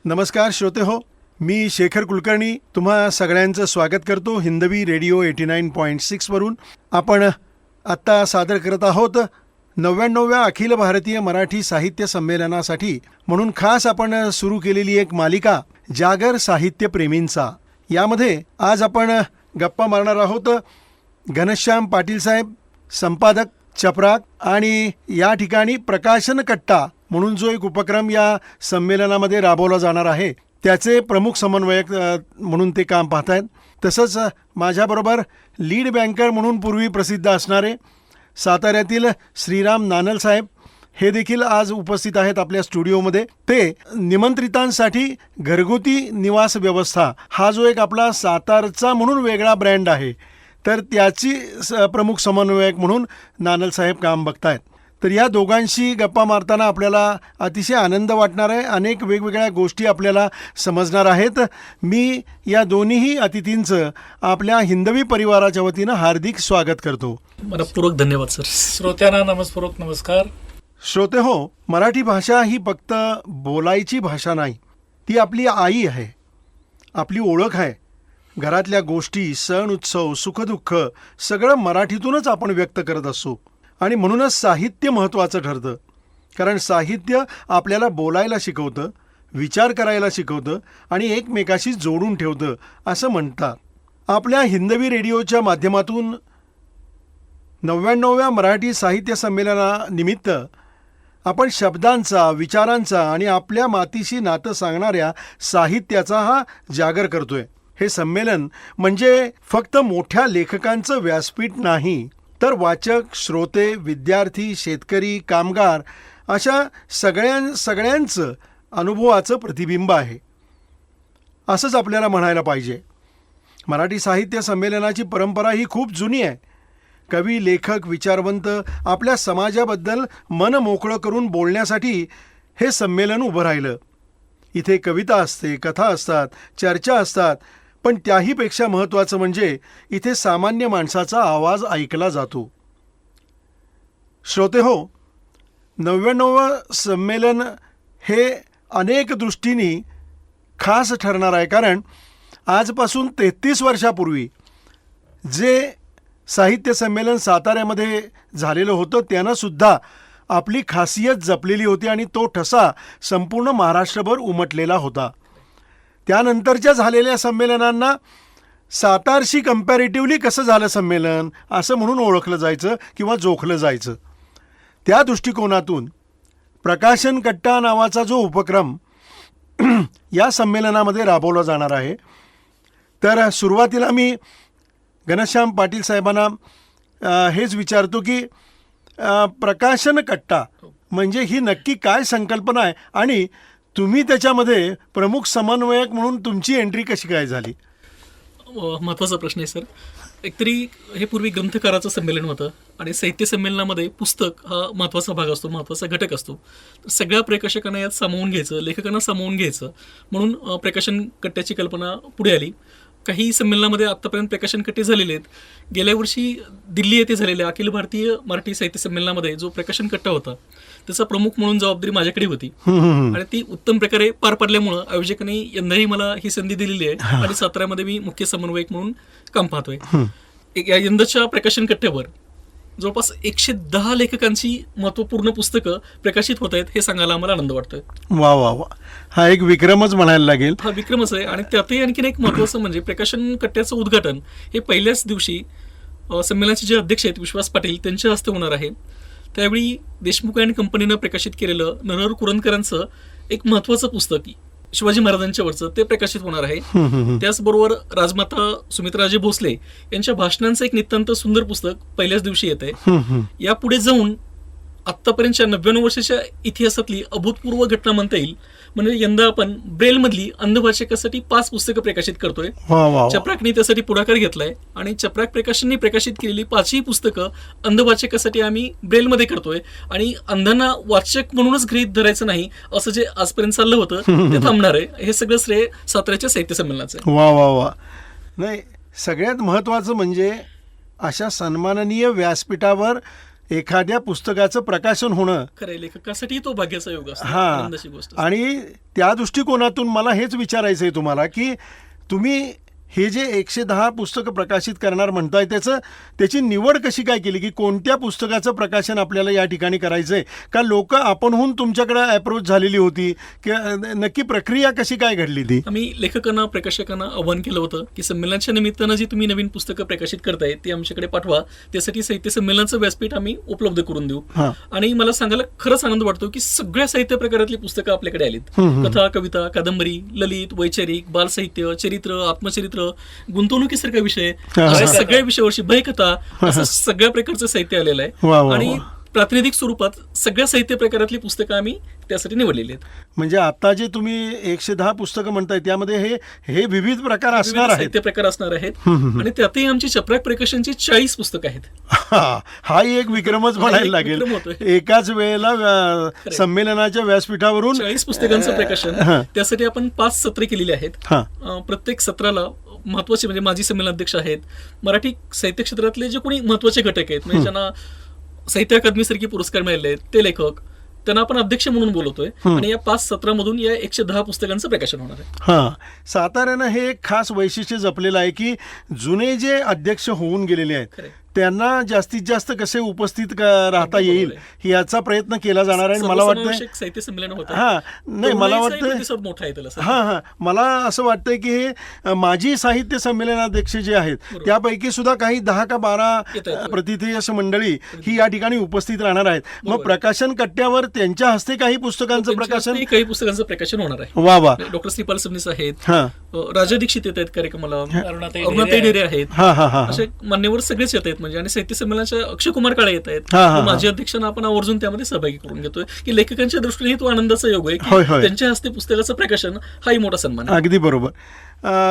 नमस्कार श्रोते हो, मी शेखर कुलकर्णी तुम्हा सगळ्यांचं स्वागत करतो हिंदवी रेडिओ 89.6 वरून. आपण आत्ता सादर करत आहोत 99व्या अखिल भारतीय मराठी साहित्य संमेलनासाठी म्हणून खास आपण सुरू केलेली एक मालिका जागर साहित्य प्रेमींचा. यामध्ये आज आपण गप्पा मारणार आहोत घनश्याम पाटील साहेब, संपादक चपराक, आणि या ठिकाणी प्रकाशन कट्टा म्हणून जो एक उपक्रम या संमेलनामध्ये राबवला जाणार आहे त्याचे प्रमुख समन्वयक म्हणून ते काम पाहत आहेत. तसंच माझ्याबरोबर लीड बँकर म्हणून पूर्वी प्रसिद्ध असणारे साताऱ्यातील श्रीराम नानल साहेब हे देखील आज उपस्थित आहेत आपल्या स्टुडिओमध्ये. ते निमंत्रितांसाठी घरगुती निवास व्यवस्था हा जो एक आपला सातारचा म्हणून वेगळा ब्रँड आहे तर त्याची प्रमुख समन्वयक म्हणून नानल साहेब काम बघतायत. तर या दोघांशी गप्पा मारताना आपल्याला अतिशय आनंद वाटणार आहे. अनेक वेगवेगळ्या गोष्टी आपल्याला समजणार आहेत. मी या दोन्हीही अतिथींचं आपल्या हिंदवी परिवाराच्या वतीनं हार्दिक स्वागत करतो. मनपूर्वक धन्यवाद सर. श्रोत्यांना नमस्पूर्वक नमस्कार. श्रोते हो, मराठी भाषा ही फक्त बोलायची भाषा नाही, ती आपली आई आहे, आपली ओळख आहे. घरातल्या गोष्टी, सण उत्सव, सुखदुःख सगळं मराठीतूनच आपण व्यक्त करत असतो. आणि म्हणूनच साहित्य महत्त्वाचं ठरतं, कारण साहित्य आपल्याला बोलायला शिकवतं, विचार करायला शिकवतं आणि एकमेकाशी जोडून ठेवतं असं म्हणतात. आपल्या हिंदवी रेडिओच्या माध्यमातून 99व्या मराठी साहित्य संमेलनानिमित्त आपण शब्दांचा, विचारांचा आणि आपल्या मातीशी नातं सांगणाऱ्या साहित्याचा हा जागर करतोय. हे संमेलन म्हणजे फक्त मोठ्या लेखकांचं व्यासपीठ नाही, तर वाचक, श्रोते, विद्यार्थी, शेतकरी, कामगार अशा सगळ्यांचं अनुभवाचं प्रतिबिंब आहे असंच आपल्याला म्हणायला पाहिजे. मराठी साहित्य संमेलनाची परंपरा ही खूप जुनी आहे. कवी, लेखक, विचारवंत आपल्या समाजाबद्दल मन मोकळं करून बोलण्यासाठी हे संमेलन उभं राहिलं. इथे कविता असते, कथा असतात, चर्चा असतात, पण त्याहीपेक्षा महत्त्वाचं म्हणजे इथे सामान्य माणसाचा आवाज ऐकला जातो. श्रोते हो, 99वं संमेलन हे अनेक दृष्टींनी खास ठरणार आहे, कारण आजपासून 33 वर्षापूर्वी जे साहित्य संमेलन साताऱ्यामध्ये झालेलं होतं त्यानंसुद्धा आपली खासियत जपलेली होती आणि तो ठसा संपूर्ण महाराष्ट्रभर उमटलेला होता. त्यानंतरच्या झालेल्या संमेलनांना सातारशी कम्पॅरेटिव्हली कसं झालं संमेलन असं म्हणून ओळखलं जायचं किंवा जोखलं जायचं. त्या दृष्टिकोनातून प्रकाशन कट्टा नावाचा जो उपक्रम या संमेलनामध्ये राबवला जाणार आहे. तर सुरुवातीला मी घनश्याम पाटील साहेबांना हेच विचारतो की प्रकाशन कट्टा म्हणजे ही नक्की काय संकल्पना आहे आणि तुम्ही त्याच्यामध्ये प्रमुख समन्वयक म्हणून तुमची एंट्री कशी काय झाली? महत्त्वाचा प्रश्न आहे सर. एकतरी हे पूर्वी ग्रंथकाराचं संमेलन होतं आणि साहित्य संमेलनामध्ये पुस्तक हा महत्त्वाचा भाग असतो, महत्त्वाचा घटक असतो. तर सगळ्या प्रकाशकांना यात सामावून घ्यायचं, लेखकांना सामावून घ्यायचं म्हणून प्रकाशन कट्ट्याची कल्पना पुढे आली. काही संमेलनामध्ये आत्तापर्यंत प्रकाशन कट्टे झालेले आहेत. गेल्या वर्षी दिल्ली येथे झालेल्या अखिल भारतीय मराठी साहित्य संमेलनामध्ये जो प्रकाशन कट्टा होता त्याचा प्रमुख म्हणून जबाबदारी माझ्याकडे होती आणि ती उत्तम प्रकारे पार पडल्यामुळं आयोजकांनी यंदाही मला ही संधी दिलेली आहे आणि साताऱ्यामध्ये मी मुख्य समन्वयक म्हणून काम पाहतोय. या यंदाच्या प्रकाशन कट्ट्यावर जवळपास 110 लेखकांची महत्त्वपूर्ण पुस्तकं प्रकाशित होत आहेत हे सांगायला आम्हाला आनंद वाटतोय. वा वा वा, हा एक विक्रमच म्हणायला लागेल. हा विक्रमच आहे. आणि त्यातही आणखीन एक महत्त्वाचं म्हणजे प्रकाशन कट्ट्याचं उद्घाटन हे पहिल्याच दिवशी संमेलनाचे जे अध्यक्ष आहेत विश्वास पाटील त्यांच्या हस्ते होणार आहे. त्यावेळी देशमुख आणि कंपनीनं प्रकाशित केलेलं नरहर कुरणकरांचं एक महत्त्वाचं पुस्तक शिवाजी महाराजांच्यावरचं ते प्रकाशित होणार आहे. त्याचबरोबर राजमाता सुमित्राराजे भोसले यांच्या भाषणांचं एक नितांत सुंदर पुस्तक पहिल्याच दिवशी येत आहे. यापुढे जाऊन आत्तापर्यंतच्या 99 वर्षाच्या इतिहासातली अभूतपूर्व घटना म्हणता येईल. म्हणजे यंदा आपण ब्रेलमधली अंध वाचकासाठी 5 पुस्तकं प्रकाशित करतोय. वा वा वा. चपराकने त्यासाठी पुढाकार घेतलाय आणि चपराक प्रकाशनने प्रकाशित केलेली 5ही पुस्तकं अंध वाचकासाठी आम्ही ब्रेलमध्ये करतोय. आणि अंधांना वाचक म्हणूनच गृहीत धरायचं नाही असं जे आजपर्यंत चाललं होतं ते थांबणार आहे. हे सगळं श्रेय साताऱ्याच्या साहित्य संमेलनाचं आहे. वा वा वा. नाही, सगळ्यात महत्त्वाचं म्हणजे अशा सन्माननीय व्यासपीठावर एखाद्या पुस्तकाचं प्रकाशन होणं. खरंय, लेखकासाठी तो भाग्याचा योग असतो, हा. आनंदाची गोष्ट असते. आणि त्या दृष्टिकोनातून मला हेच विचारायचं आहे तुम्हाला की तुम्ही हे जे 110 पुस्तकं प्रकाशित करणार म्हणताय त्याची निवड कशी काय केली, की कोणत्या पुस्तकाचं प्रकाशन आपल्याला या ठिकाणी करायचं आहे? का लोक आपणहून तुमच्याकडे अप्रोच झालेली होती की नक्की प्रक्रिया कशी काय घडली ती? आम्ही लेखकांना प्रकाशकांना आव्हान केलं होतं की संमेलनाच्या निमित्तानं जी तुम्ही नवीन पुस्तकं प्रकाशित करताय ती आमच्याकडे पाठवा. त्यासाठी साहित्य संमेलनाचं व्यासपीठ आम्ही उपलब्ध करून देऊ. हां. आणि मला सांगायला खरंच आनंद वाटतो की सगळ्या साहित्य प्रकारातली पुस्तकं आपल्याकडे आलीत. कथा, कविता, कादंबरी, ललित, वैचारिक, बालसाहित्य, चरित्र, आत्मचरित्र, गुंतवणुकीसारखा विषय, अशा सगळ्या विषयावरची भयकथा, असं सगळ्या प्रकारचं साहित्य आलेलं वा, वा, आहे. वा. आणि प्रातिनिधिक स्वरूपात सगळ्या साहित्य प्रकारातली पुस्तकं आम्ही त्यासाठी निवडलेली आहेत. म्हणजे आता जे तुम्ही 110 पुस्तकं म्हणताय त्यामध्ये हे विविध प्रकार असणार आहेत. साहित्य प्रकार असणार आहेत. आणि त्यातही आमची चपराक प्रकाशनची 40 पुस्तकं आहेत. हा एक विक्रमच म्हणायला लागेल. विक्रम होतोय. एकाच वेळेला संमेलनाच्या व्यासपीठावरून 40 पुस्तकांचं प्रकाशन. त्यासाठी आपण 5 सत्रे केलेली आहेत. हा. प्रत्येक सत्राला महत्वाचे म्हणजे माजी संमेलनाध्यक्ष आहेत, मराठी साहित्य क्षेत्रातले जे कोणी महत्वाचे घटक आहेत, म्हणजे ज्यांना साहित्य अकादमी सारखे पुरस्कार मिळाले आहेत ते लेखक, त्यांना आपण अध्यक्ष म्हणून बोलवतोय. आणि या 5 सत्रामधून या 110 पुस्तकांचं प्रकाशन होणार आहे. हां, साताऱ्यानं हे एक खास वैशिष्ट्य जपलेलं आहे की जुने जे अध्यक्ष होऊन गेलेले आहेत खरंय. त्यांना जास्तीत जास्त कसे उपस्थित राहता येईल याचा प्रयत्न केला जाणार आहे. मला वाटतं सर्वसमावेशक साहित्य संमेलन होतं. हां, नाही मला वाटतं प्रतिसाद मोठा आहे त्याला. हां, मला असं वाटतंय की हे माजी साहित्य संमेलनाध्यक्ष जे आहेत त्यापैकी सुद्धा काही 10 का 12 येतात. प्रतिथेयश मंडळी ही या ठिकाणी उपस्थित राहणार आहेत. मग प्रकाशन कट्ट्यावर त्यांच्या हस्ते काही पुस्तकांचं प्रकाशन, काही पुस्तकांचं प्रकाशन होणार आहे. वा वा. डॉक्टर श्रीपाल सबनीस आहेत, हां राजा दीक्षित येत आहेत कार्यक्रमाला, अरुणाताई अरुणाताई डेरे आहेत, हां हां हां असे मान्यवर सगळेच येत आहेत. म्हणजे आणि साहित्य संमेलनाचे अक्षय कुमार काळे येत आहेत. हा, हा, माजी अध्यक्षांना आपण आवर्जून त्यामध्ये सहभागी करून घेतोय की लेखकांच्या दृष्टीने तो आनंदाचा योग आहे होय, की होय. त्यांच्या हस्ते पुस्तकाचं प्रकाशन हाही मोठा सन्मान आहे. अगदी बरोबर.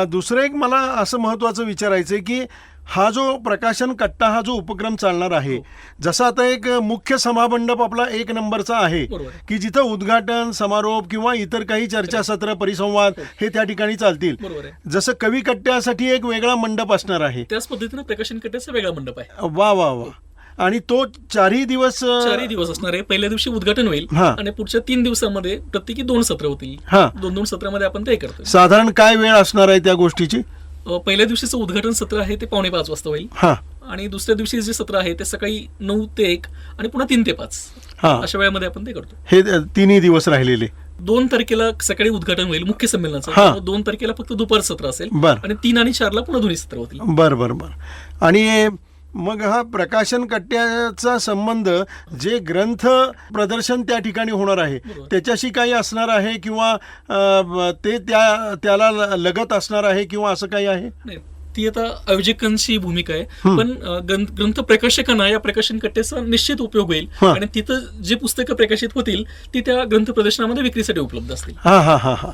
दुसरं एक मला असं महत्त्वाचं विचारायचं आहे की हा जो प्रकाशन कट्टा हा जो उपक्रम चालणार आहे, जसा आता एक मुख्य सभामंडप आपला 1 नंबरचा आहे बरोबर. की जिथं उद्घाटन समारोप किंवा इतर काही चर्चासत्र परिसंवाद हे त्या ठिकाणी चालतील, बरोबर आहे. जसं कवी कट्ट्यासाठी एक वेगळा मंडप असणार आहे. त्याच पद्धतीनं प्रकाशन कट्ट्याचा वेगळा मंडप आहे. वा वा वा. आणि तो 4ही दिवस 4 दिवस असणार आहे. पहिल्या दिवशी उद्घाटन होईल हा. आणि पुढच्या 3 दिवसामध्ये प्रत्येकी 2 सत्र होतील. हा. 2 सत्रामध्ये आपण ते करतोय. साधारण काय वेळ असणार आहे त्या गोष्टीची? पहिल्या दिवशीचं उद्घाटन सत्र आहे ते 4:45 वाजता होईल. हा आणि दुसऱ्या दिवशी जे सत्र आहे ते सकाळी 9 ते 1 आणि पुन्हा 3 ते 5 हा. अशा वेळामध्ये आपण ते करतो. हे 3ही दिवस राहिलेले. 2 तारखेला सकाळी उद्घाटन होईल मुख्य संमेलनाचं. हा. 2 तारखेला फक्त दुपार सत्र असेल. बर. आणि 3 आणि 4 ला पुन्हा दोन्ही सत्र होतील. बर बर बर. आणि मग हा प्रकाशन कट्ट्याचा संबंध जे ग्रंथ प्रदर्शन त्या ठिकाणी होणार आहे बरोबर. त्याच्याशी काही असणार आहे किंवा ते त्याला लगत असणार आहे किंवा असं काही आहे? नाही, ती आता आयोजकांची भूमिका आहे. पण ग्रंथ प्रकाशकांना या प्रकाशन कट्ट्याचा निश्चित उपयोग होईल. हा. आणि तिथं जे पुस्तकं प्रकाशित होतील ती त्या ग्रंथ प्रदर्शनामध्ये विक्रीसाठी उपलब्ध असतील. हा हा हा हा.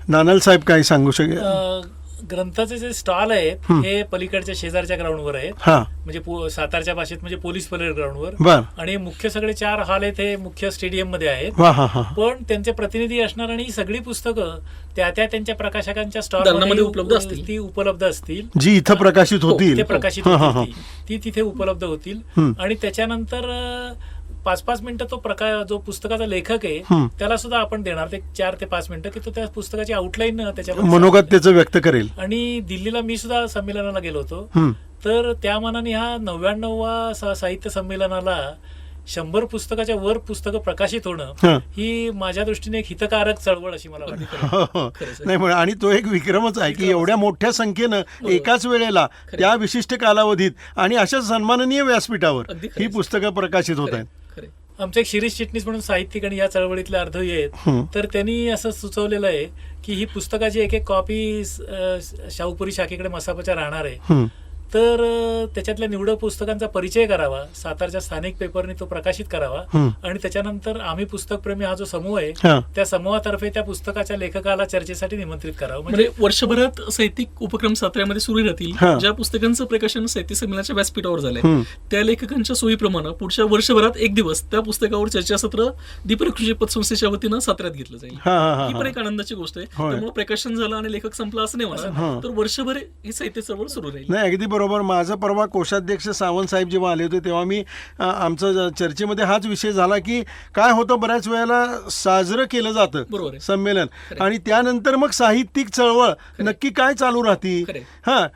नानल साहेब काय सांगू शकेल? ग्रंथाचे जे स्टॉल आहेत हे पलीकडच्या शेजारच्या ग्राउंडवर आहेत. हा. म्हणजे सातारच्या भाषेत म्हणजे पोलीस परेड ग्राउंडवर. बर. आणि मुख्य सगळे 4 हॉल आहेत हे मुख्य स्टेडियम मध्ये आहेत. वा हा हा. पण त्यांचे प्रतिनिधी असणार आणि ही सगळी पुस्तकं त्यांच्या प्रकाशकांच्या दालनामध्ये स्टॉल उपलब्ध असतील. ती उपलब्ध असतील. जी इथं प्रकाशित होतील. ते प्रकाशित हा, हा, होतील ती तिथे उपलब्ध होतील. आणि त्याच्यानंतर 5-5 मिनिटं तो जो पुस्तकाचा लेखक आहे त्याला सुद्धा आपण देणार ते 4 ते 5 मिनिटं की तो त्या पुस्तकाची आउटलाईन त्याच्यामध्ये मनोगत त्याचं व्यक्त करेल. आणि दिल्लीला मी सुद्धा संमेलनाला गेलो होतो. तर त्या मानाने ह्या 99वा साहित्य संमेलनाला 100 पुस्तकाच्या वर पुस्तकं प्रकाशित होणं ही माझ्या दृष्टीने एक हितकारक चळवळ अशी मला वाटते. नाही, आणि तो एक विक्रमच आहे की एवढ्या मोठ्या संख्येनं एकाच वेळेला त्या विशिष्ट कालावधीत आणि अशा सन्माननीय व्यासपीठावर ही पुस्तकं प्रकाशित होत आहेत. आमचे एक शिरीष चिटणीस म्हणून साहित्यिक आणि या चळवळीतले अर्धवी आहेत. तर त्यांनी असं सुचवलेलं आहे की ही पुस्तकाची एक कॉपी शाहूपुरी शाखेकडे मसापाच्या राहणार आहे. तर त्याच्यातल्या निवडक पुस्तकांचा परिचय करावा, सातारच्या स्थानिक पेपरनी तो प्रकाशित करावा आणि त्याच्यानंतर आम्ही पुस्तकप्रेमी हा जो समूह आहे त्या समूहातर्फे त्या पुस्तकाच्या लेखकाला चर्चेसाठी निमंत्रित करावं. म्हणजे वर्षभरात साहित्यिक उपक्रम साताऱ्यामध्ये सुरू राहतील. ज्या पुस्तकांचं प्रकाशन साहित्य संमेलनाच्या व्यासपीठावर झालंय त्या लेखकांच्या सोयीप्रमाणे पुढच्या वर्षभरात एक दिवस त्या पुस्तकावर चर्चासत्र दीपक कृषी पतसंस्थेच्या वतीनं साताऱ्यात घेतलं जाईल. ही पण एक आनंदाची गोष्ट आहे. त्यामुळे प्रकाशन झालं आणि लेखक संपला असं नाही म्हणा, तर वर्षभर ही साहित्य चळवळ सुरू राहील. नाही, अगदी बरोबर. माझं परवा कोषाध्यक्ष सावंत साहेब जेव्हा आले होते तेव्हा मी आमचं चर्चेमध्ये हाच विषय झाला की काय होतं, बऱ्याच वेळेला साजरं केलं जातं संमेलन आणि त्यानंतर मग साहित्यिक चळवळ नक्की काय चालू राहती.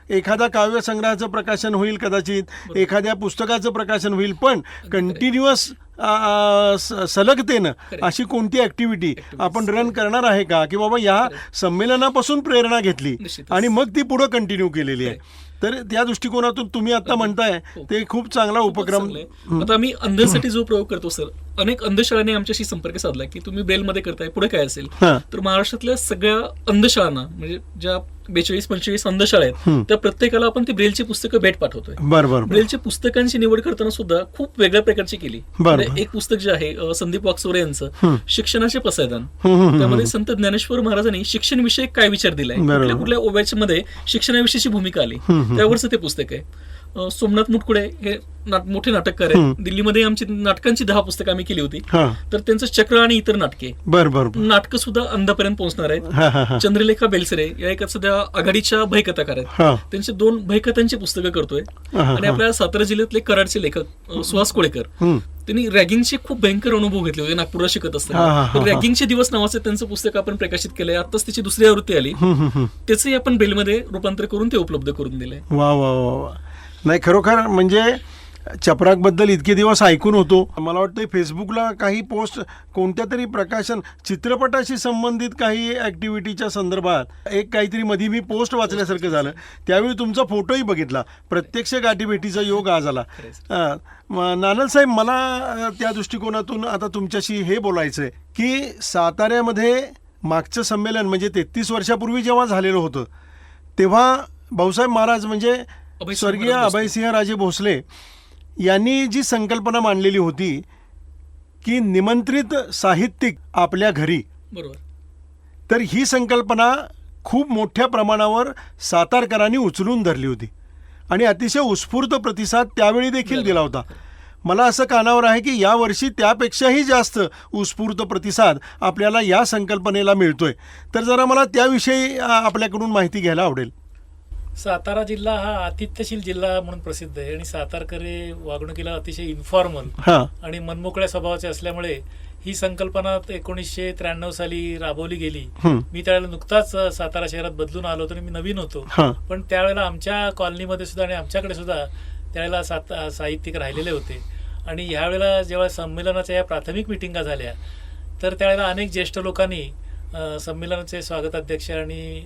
एखादा काव्य संग्रहाचं प्रकाशन होईल, कदाचित एखाद्या पुस्तकाचं प्रकाशन होईल, पण कंटिन्युअस सलगतेनं अशी कोणती ऍक्टिव्हिटी आपण रन करणार आहे का, की बाबा या संमेलनापासून प्रेरणा घेतली आणि मग ती पुढे कंटिन्यू केलेली आहे. तर त्या दृष्टिकोनातून तुम्ही आता म्हणताय ते खूप चांगला उपक्रम. आता आम्ही अंधांसाठी जो प्रयोग करतो सर, अनेक अंधशाळांनी आमच्याशी संपर्क साधला की तुम्ही ब्रेलमध्ये करताय, पुढे काय असेल. तर महाराष्ट्रातल्या सगळ्या अंधशाळांना, म्हणजे ज्या 42-45 अंधशाळा आहेत त्या प्रत्येकाला आपण ती ब्रेलची पुस्तकं भेट पाठवतोय. ब्रेलच्या पुस्तकांची निवड करताना सुद्धा खूप वेगळ्या प्रकारची केली. एक पुस्तक जे आहे संदीप वाकचौरे यांचं शिक्षणाचे पसायदान, त्यामध्ये संत ज्ञानेश्वर महाराजांनी शिक्षण विषयक काय विचार दिलाय, कुठल्या कुठल्या ओव्याच्या मध्ये शिक्षणाविषयीची भूमिका आली, त्यावरचं ते पुस्तक आहे. सोमनाथ मुटकुळे हे मोठे नाटककार आहेत. दिल्लीमध्ये आमची नाटकांची 10 पुस्तकं आम्ही केली होती. तर त्यांचं चक्र आणि इतर नाटके नाटकं सुद्धा अंधापर्यंत पोहोचणार आहेत. चंद्रलेखा बेलसरे या एका सध्या आघाडीच्या भयकथाकार आहेत. त्यांचे 2 भयकथांची पुस्तकं करतोय. आणि आपल्या सातारा जिल्ह्यातले कराडचे लेखक सुहास कोळेकर, त्यांनी रॅगिंगचे खूप भयंकर अनुभव घेतले होते नागपूरला शिकत असताना. रॅगिंगचे दिवस नावाचं त्यांचं पुस्तक आपण प्रकाशित केलंय. आताच त्याची 2री आवृत्ती आली. त्याचंही आपण ब्रेलमध्ये रूपांतर करून ते उपलब्ध करून दिलंय. वा वा वा. नाही, खरोखर म्हणजे चपराकबद्दल इतके दिवस ऐकून होतो. मला वाटतं फेसबुकला काही पोस्ट कोणत्या तरी प्रकाशन चित्रपटाशी संबंधित काही ॲक्टिव्हिटीच्या संदर्भात एक काहीतरी मध्ये मी पोस्ट वाचल्यासारखं झालं. त्यावेळी तुमचा फोटोही बघितला. प्रत्यक्ष गाठीभेटीचा योग आज आला. नानल साहेब, मला त्या दृष्टिकोनातून आता तुमच्याशी हे बोलायचं आहे की साताऱ्यामध्ये मागचं संमेलन म्हणजे 33 वर्षापूर्वी जेव्हा झालेलं होतं तेव्हा भाऊसाहेब महाराज म्हणजे स्वर्गीय अभयसिंह राजे भोसले यांनी जी संकल्पना मांडलेली होती की निमंत्रित साहित्यिक आपल्या घरी, बरोबर, तर ही संकल्पना खूप मोठ्या प्रमाणावर सातारकरांनी उचलून धरली होती आणि अतिशय उत्स्फूर्त प्रतिसाद त्यावेळी देखील दिला होता. मला असं कानावर आहे की यावर्षी त्यापेक्षाही जास्त उत्स्फूर्त प्रतिसाद आपल्याला या संकल्पनेला मिळतोय. तर जरा मला त्याविषयी आपल्याकडून माहिती घ्यायला आवडेल. सातारा जिल्हा हा आतिथ्यशील जिल्हा म्हणून प्रसिद्ध आहे आणि सातारकरे वागणुकीला अतिशय इन्फॉर्मल आणि मनमोकळ्या स्वभावाचे असल्यामुळे ही संकल्पना 1993 साली राबवली गेली. मी त्यावेळेला नुकताच सातारा शहरात बदलून आलो होतो आणि मी नवीन होतो, पण त्यावेळेला आमच्या कॉलनीमध्ये सुद्धा आणि आमच्याकडे सुद्धा त्यावेळेला साहित्यिक राहिलेले होते. आणि ह्यावेळेला जेव्हा संमेलनाच्या या प्राथमिक मिटिंगा झाल्या तर त्यावेळेला अनेक ज्येष्ठ लोकांनी संमेलनाचे स्वागताध्यक्ष आणि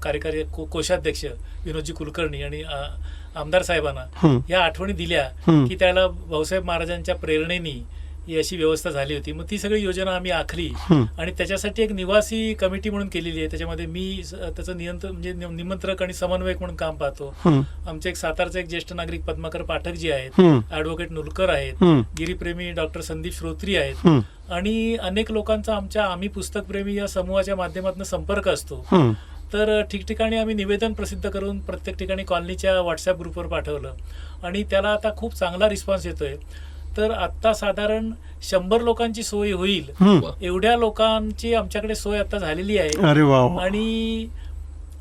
कार्यकारी कोषाध्यक्ष विनोदजी कुलकर्णी आणि आमदार साहेबांना या आठवणी दिल्या की त्याला भाऊसाहेब महाराजांच्या प्रेरणेने ही अशी व्यवस्था झाली होती. मग ती सगळी योजना आम्ही आखली आणि त्याच्यासाठी एक निवासी कमिटी म्हणून केलेली आहे. त्याच्यामध्ये मी त्याचं म्हणजे निमंत्रक आणि समन्वयक म्हणून काम पाहतो. आमचे एक सातारचे एक ज्येष्ठ नागरिक पद्माकर पाठक जी आहेत, ॲडव्होकेट नुलकर आहेत, गिरीप्रेमी डॉक्टर संदीप श्रोत्री आहेत आणि अनेक लोकांचा आम्ही पुस्तकप्रेमी या समूहाच्या माध्यमातून संपर्क असतो. तर ठिकठिकाणी आम्ही निवेदन प्रसिद्ध करून प्रत्येक ठिकाणी कॉलनीच्या व्हॉट्सअप ग्रुपवर पाठवलं आणि त्याला आता खूप चांगला रिस्पॉन्स येतोय. तर आता साधारण 100 लोकांची सोय होईल एवढ्या लोकांची आमच्याकडे सोय आता झालेली आहे. आणि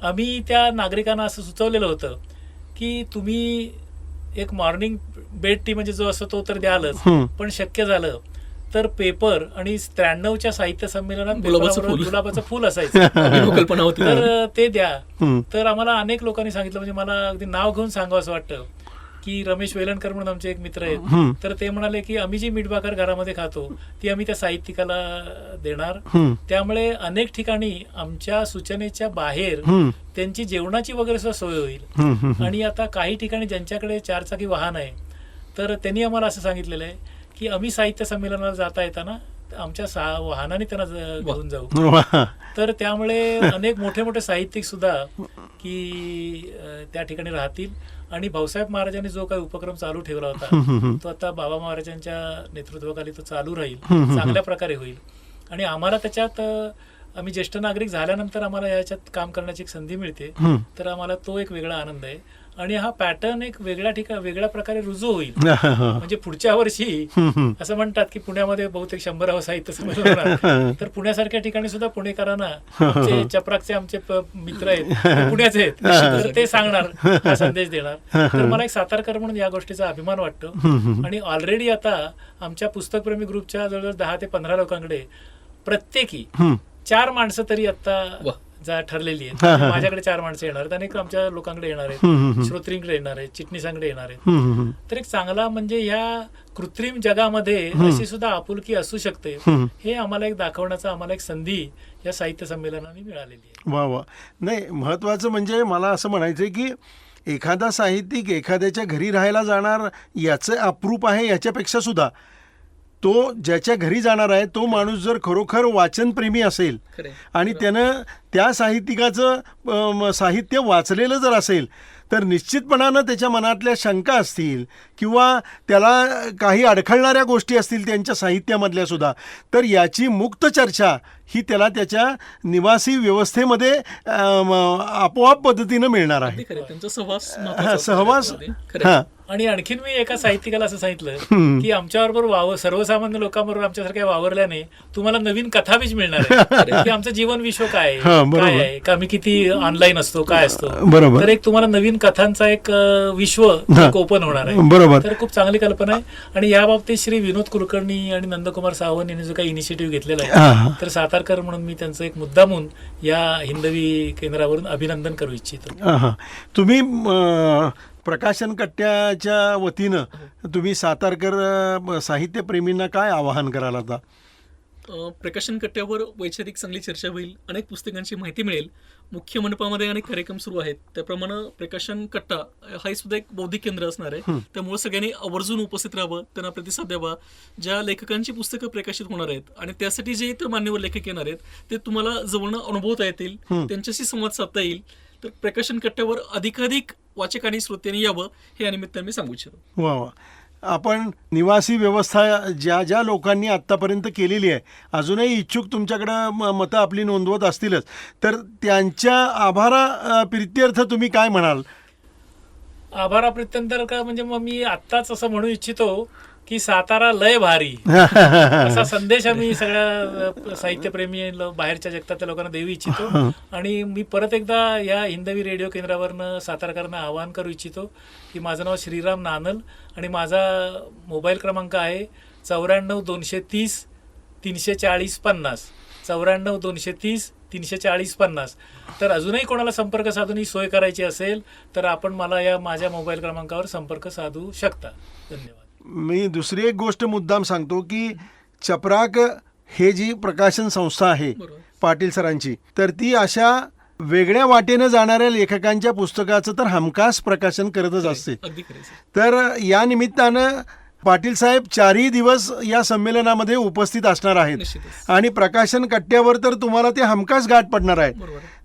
आम्ही त्या नागरिकांना असं सुचवलेलं होतं की तुम्ही एक मॉर्निंग बेड टी म्हणजे जो असतो तो तर द्यालच, पण शक्य झालं तर पेपर आणि 93च्या साहित्य संमेलनात गुलाबाचं फुल असायचं तर ते द्या. तर आम्हाला अनेक लोकांनी सांगितलं, म्हणजे मला अगदी नाव घेऊन सांगावं असं वाटतं की रमेश वेलणकर म्हणून आमचे एक मित्र आहेत, तर ते म्हणाले की आम्ही जी मीठ भाकर घरामध्ये खातो ती आम्ही त्या साहित्यिकाला देणार. त्यामुळे अनेक ठिकाणी आमच्या सूचनेच्या बाहेर त्यांची जेवणाची वगैरे सुद्धा सोय होईल. आणि आता काही ठिकाणी ज्यांच्याकडे 4 चाकी वाहन आहे तर त्यांनी आम्हाला असं सांगितलेलं आहे की आम्ही साहित्य संमेलनाला जाता येताना आमच्या वाहनाने त्यांना घेऊन जाऊ. वा. तर त्यामुळे अनेक मोठे मोठे साहित्यिक सुद्धा की त्या ठिकाणी राहतील. आणि भाऊसाहेब महाराजांनी जो काही उपक्रम चालू ठेवला होता तो आता बाबा महाराजांच्या नेतृत्वाखाली तो चालू राहील, चांगल्या प्रकारे होईल. आणि आम्हाला त्याच्यात आम्ही ज्येष्ठ नागरिक झाल्यानंतर आम्हाला याच्यात काम करण्याची एक संधी मिळते, तर आम्हाला तो एक वेगळा आनंद आहे. आणि हा पॅटर्न एक वेगळ्या प्रकारे रुजू होईल. म्हणजे पुढच्या वर्षी असं म्हणतात की पुण्यामध्ये बहुतेक 100वे साहित्य संमेलन होणार. तर पुण्यासारख्या ठिकाणी सुद्धा पुणेकरांना आमचे चपराकचे आमचे मित्र आहेत ते पुण्याचे आहेत, तर ते सांगणार, हा संदेश देणार. तर मला एक सातारकर म्हणून या गोष्टीचा अभिमान वाटतो. आणि ऑलरेडी आता आमच्या पुस्तकप्रेमी ग्रुपच्या जवळजवळ 10 ते 15 लोकांकडे प्रत्येकी 4 माणसं तरी आता ठरलेली आहेत. माझ्याकडे 4 माणसं येणार आहेत, अनेक आमच्या लोकांकडे येणार आहेत, श्रोत्रींकडे येणार आहेत, चिटणीसांकडे येणार आहेत. तर एक चांगला म्हणजे ह्या कृत्रिम जगामध्ये अशी सुद्धा आपुलकी असू शकते, हे आम्हाला एक दाखवण्याचा आम्हाला एक संधी या साहित्य संमेलनाने मिळालेली आहे. वा वा. नाही, महत्वाचं म्हणजे मला असं म्हणायचं की एखादा साहित्यिक एखाद्याच्या घरी राहायला जाणार याचं अप्रूप आहे, याच्यापेक्षा सुद्धा तो ज्याच्या घरी जाणार आहे तो माणूस जर खरोखर वाचनप्रेमी असेल आणि त्यानं त्या साहित्यिकाचं साहित्य वाचलेलं जर असेल तर निश्चितपणानं त्याच्या मनातल्या शंका असतील किंवा त्याला काही अडखळणाऱ्या गोष्टी असतील त्यांच्या साहित्यामधल्या सुद्धा, तर याची मुक्त चर्चा ही त्याला त्याच्या निवासी व्यवस्थेमध्ये आपोआप पद्धतीनं मिळणार आहे. त्यांचा सहवास. हां. आणि आणखीन मी एका साहित्यिकाला असं सांगितलं की आमच्याबरोबर सर्वसामान्य लोकांबरोबर आमच्यासारख्या वावरल्याने तुम्हाला नवीन कथाबीज मिळणार आहे की आमचं जीवन विश्व काय आहे, का आम्ही किती ऑनलाईन असतो, काय असतो. तर एक तुम्हाला नवीन कथांचा एक विश्व ओपन होणार आहे. बरोबर. तर खूप चांगली कल्पना आहे. आणि या बाबतीत श्री विनोद कुलकर्णी आणि नंदकुमार सावंत यांनी जो काही इनिशिएटिव्ह घेतलेला आहे, तर सातारकर म्हणून मी त्यांचं एक मुद्दामून या हिंदवी केंद्रावरून अभिनंदन करू इच्छितो. तुम्ही प्रकाशन कट्ट्याच्या वतीनं तुम्ही सातारकर साहित्यप्रेमींना काय आवाहन कराल आता? प्रकाशन कट्ट्यावर वैचारिक चांगली चर्चा होईल, अनेक पुस्तकांची माहिती मिळेल. मुख्य मंडपामध्ये अनेक कार्यक्रम सुरू आहेत, त्याप्रमाणे प्रकाशन कट्टा हा सुद्धा एक बौद्धिक केंद्र असणार आहे. त्यामुळे सगळ्यांनी आवर्जून उपस्थित राहावं, त्यांना प्रतिसाद द्यावा. ज्या लेखकांची पुस्तकं प्रकाशित होणार आहेत आणि त्यासाठी जे इतर मान्यवर लेखक येणार आहेत ते तुम्हाला जवळनं अनुभवता येतील, त्यांच्याशी संवाद साधता येईल. तर प्रकाशन कट्ट्यावर अधिकाधिक वाचक आणि श्रोत्यांनी यावं हे या निमित्ताने मी सांगू इच्छितो. वा वा. आपण निवासी व्यवस्था ज्या लोकांनी आत्तापर्यंत केलेली आहे, अजूनही इच्छुक तुमच्याकडं मतं आपली नोंदवत असतीलच, तर त्यांच्या आभाराप्रित्यर्थ तुम्ही काय म्हणाल? आभाराप्रित्यंतर का म्हणजे मग मी आत्ताच असं म्हणू इच्छितो की सातारा लय भारी असा संदेश आम्ही सगळ्या साहित्यप्रेमी बाहेरच्या जगतातल्या लोकांना देऊ इच्छितो. आणि मी परत एकदा या हिंदवी रेडिओ केंद्रावरनं सातारकरांना आवाहन करू इच्छितो की माझं नाव श्रीराम नानल आणि माझा मोबाईल क्रमांक आहे 94 230 340 50, 94 230 340 50. तर अजूनही कोणाला संपर्क साधून ही सोय करायची असेल तर आपण मला या माझ्या मोबाईल क्रमांकावर संपर्क साधू शकता. धन्यवाद. मी दुसरी एक गोष्ट मुद्दाम सांगतो की चपराक हे जी प्रकाशन संस्था आहे पाटील सरांची, तर ती अशा वेगळ्या वाटेनं जाणाऱ्या लेखकांच्या पुस्तकाचं तर हमखास प्रकाशन करतच असते. तर या निमित्तानं पाटील साहेब 4ही दिवस या संमेलनामध्ये उपस्थित असणार आहेत आणि प्रकाशन कट्ट्यावर तर तुम्हाला ते हमखास गाठ पडणार आहे.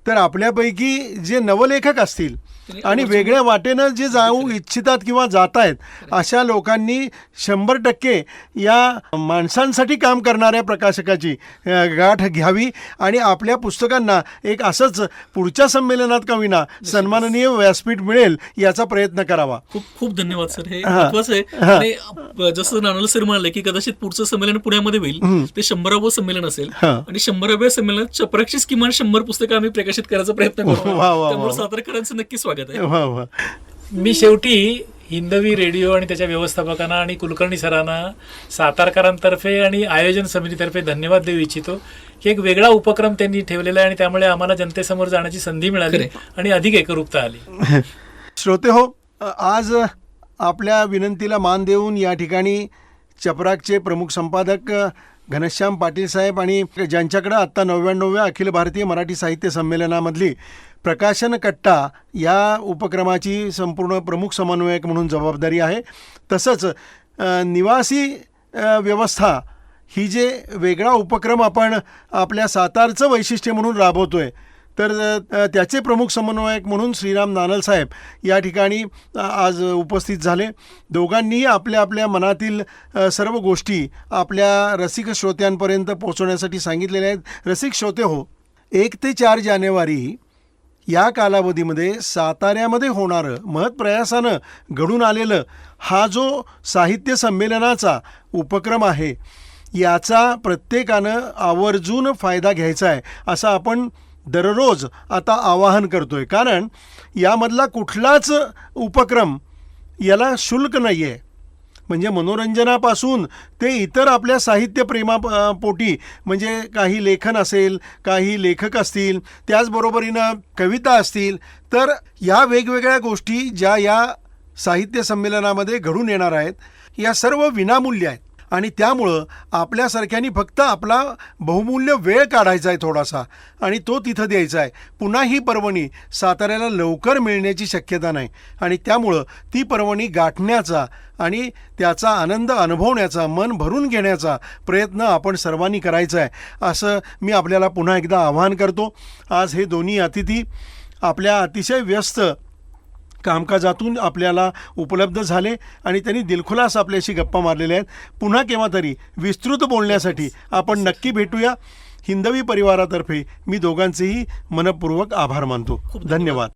तर आपल्यापैकी जे नवलेखक असतील आणि वेगळ्या वाटेनं जे जाऊ इच्छितात किंवा जात आहेत अशा लोकांनी 100% या माणसांसाठी काम करणाऱ्या प्रकाशकाची गाठ घ्यावी आणि आपल्या पुस्तकांना एक असंच पुढच्या संमेलनात का विना सन्माननीय व्यासपीठ मिळेल याचा प्रयत्न करावा. खूप खूप धन्यवाद सर. हे महत्वाचं आहे. आणि जसं नानल सर म्हणाले की कदाचित पुढचं संमेलन पुण्यामध्ये होईल, ते 100वे संमेलन असेल आणि 100व्या संमेलनात चपराकचीच किमान 100 पुस्तकं आम्ही प्रकाशित करायचा प्रयत्न करू. त्यामुळे सातारकरांचं नक्की स्वागत आहे. मी शेवटी हिंदवी रेडिओ आणि त्याच्या व्यवस्थापकांना आणि कुलकर्णी सरांना सातारकरांतर्फे आणि आयोजन समितीतर्फे धन्यवाद देऊ इच्छितो की एक वेगळा उपक्रम त्यांनी ठेवलेला आहे आणि त्यामुळे आम्हाला जनतेसमोर जाण्याची संधी मिळाली आणि अधिक एकरूपता आली. श्रोते हो, आज आपल्या विनंतीला मान देऊन या ठिकाणी चपराकचे प्रमुख संपादक घनश्याम पाटील साहेब आणि ज्यांच्याकडे आत्ता 99व्या अखिल भारतीय मराठी साहित्य संमेलनामधली प्रकाशन कट्टा या उपक्रमाची संपूर्ण प्रमुख समन्वयक म्हणून जबाबदारी आहे, तसंच निवासी व्यवस्था ही जे वेगळा उपक्रम आपण आपल्या सातारचं वैशिष्ट्य म्हणून राबवतोय, तर त्याचे प्रमुख समन्वयक म्हणून श्रीराम नानल साहेब या ठिकाणी आज उपस्थित झाले. दोघांनीही आपल्या आपल्या मनातील सर्व गोष्टी आपल्या रसिक श्रोत्यांपर्यंत पोहोचवण्यासाठी सांगितलेल्या आहेत. रसिक श्रोते हो, 1 ते 4 जानेवारी या कालावधीमध्ये साताऱ्यामध्ये होणारं महत्प्रयासानं घडून आलेलं हा जो साहित्य संमेलनाचा उपक्रम आहे, याचा प्रत्येकानं आवर्जून फायदा घ्यायचा आहे असं आपण दररोज आता आवाहन करतोय. कारण यामधला कुठलाच उपक्रम याला शुल्क नाही आहे. म्हणजे मनोरंजनापासून ते इतर आपल्या साहित्यप्रेमापोटी, म्हणजे काही लेखन असेल, काही लेखक असतील, त्याचबरोबरीनं कविता असतील, तर या वेगवेगळ्या गोष्टी ज्या या साहित्य संमेलनामध्ये घडून येणार आहेत, या सर्व विनामूल्य आहेत. आणि त्यामुळं आपल्यासारख्यांनी फक्त आपला बहुमूल्य वेळ काढायचा आहे थोडासा, आणि तो तिथं द्यायचा आहे. पुन्हा ही पर्वणी साताऱ्याला लवकर मिळण्याची शक्यता नाही, आणि त्यामुळं ती पर्वणी गाठण्याचा आणि त्याचा आनंद अनुभवण्याचा, मन भरून घेण्याचा प्रयत्न आपण सर्वांनी करायचा आहे असं मी आपल्याला पुन्हा एकदा आवाहन करतो. आज हे दोन्ही अतिथी आपल्या अतिशय व्यस्त कामकाजातून आपल्याला उपलब्ध झाले आणि त्यांनी दिलखुलास आपल्याशी गप्पा मारलेल्या आहेत. पुन्हा केव्हा तरी विस्तृत बोलण्यासाठी आपण नक्की भेटूया. हिंदवी परिवारातर्फे मी दोघांचेही मनपूर्वक आभार मानतो. धन्यवाद.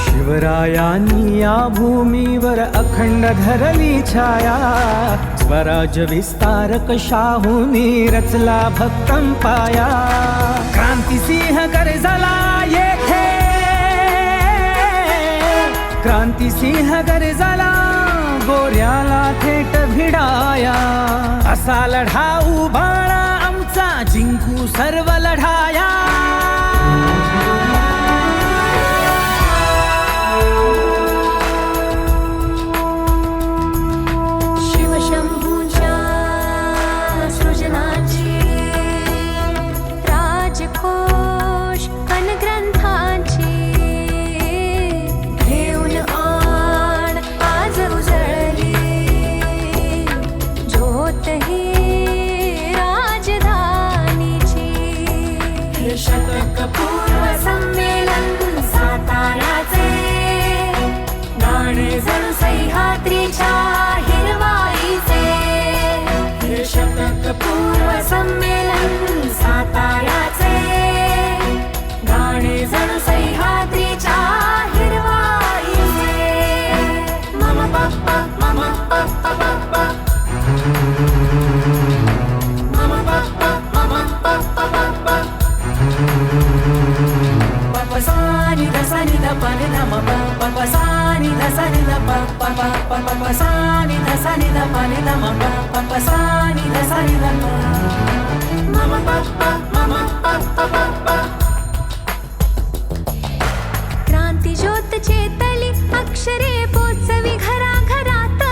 शिवरायांनी या भूमीवर अखंड धरली छाया, स्वराज्य विस्तारक शाहूंनी रचला भक्कम पाया. क्रांतिसिंह गरजला येथे, क्रांतिसिंह गरजला गोऱ्याला थेट भिडाया. असा लढाऊ बाळा आमचा जिंकू सर्व लढाया. क्रांती ज्योत चेतली अक्षरे पोचवी घराघरात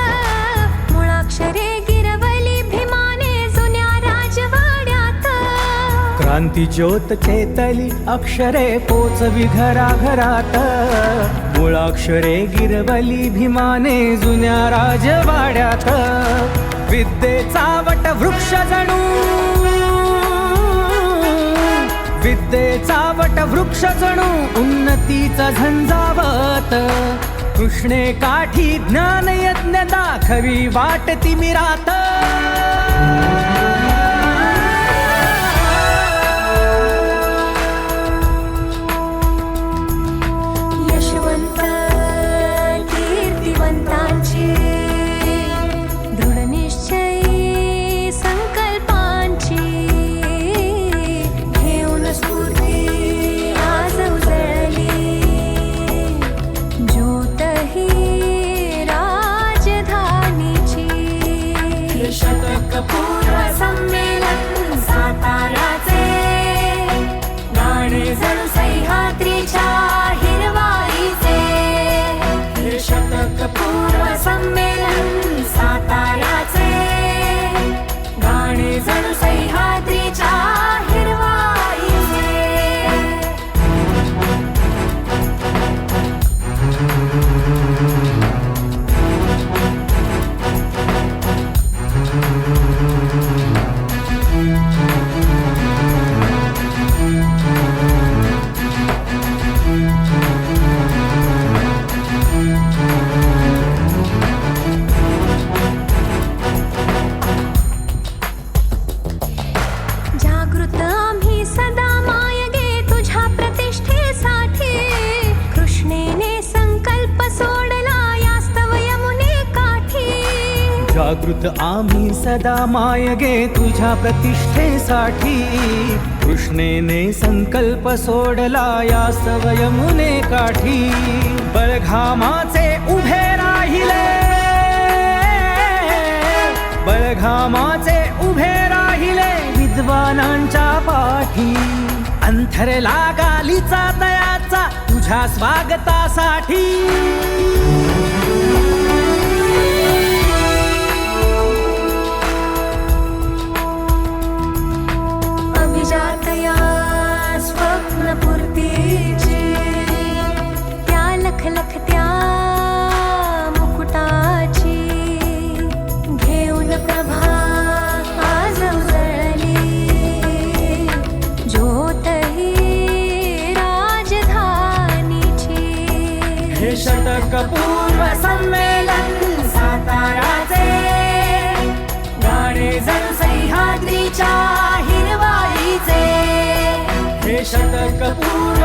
मुळाक्षरे गिरवली भीमाने जुन्या राजवाड्यात क्रांती ज्योत चेतली अक्षरे पोचवी घराघरात मुळाक्षरे गिरवली भीमाने जुन्या राजवाड्यात विद्येचा वट वृक्ष जणू विद्येचा वट वृक्ष जणू उन्नतीचा झंझावत कृष्णे काठी ज्ञान यज्ञ दाखवी वाट तिमिरात यशवंत कीर्तिवंतांची दृढ निश्चयी संकल्पांची घेऊन स्फूर्ती आज उजळली ज्योत ही राजधानीची शतकपूर्व संमेलन साताराचे गाणे जणू सह्याद्रीच्या हिरवाईचे शतकपूर्व संमेलन साताराचे गाणे जणू सह्याद्रीच्या हिरवाईचे जागृत आम्ही सदा मायगे तुझ्या प्रतिष्ठेसाठी कृष्णेने संकल्प सोडला यास्तव यमुने काठी जागृत आम्ही सदा मायगे तुझ्या प्रतिष्ठेसाठी कृष्णेने संकल्प सोडला या यमुने काठी बळघामाचे उभे राहिले बळघामाचे उभे राहिले विद्वानांच्या पाठी अंथरला गालीचा दयाचा तुझ्या स्वागतासाठी अभिजातया स्वप्नपूर्तीची त्या लखलखत्या मुकुटाची घेऊन प्रभा आज उजळली ज्योत ही राजधानीची हे षटकपूर्व संमेलन साताराचे गाणे जणू सह्याद्रीच्या हिरवाईचे हे षटकपूर्व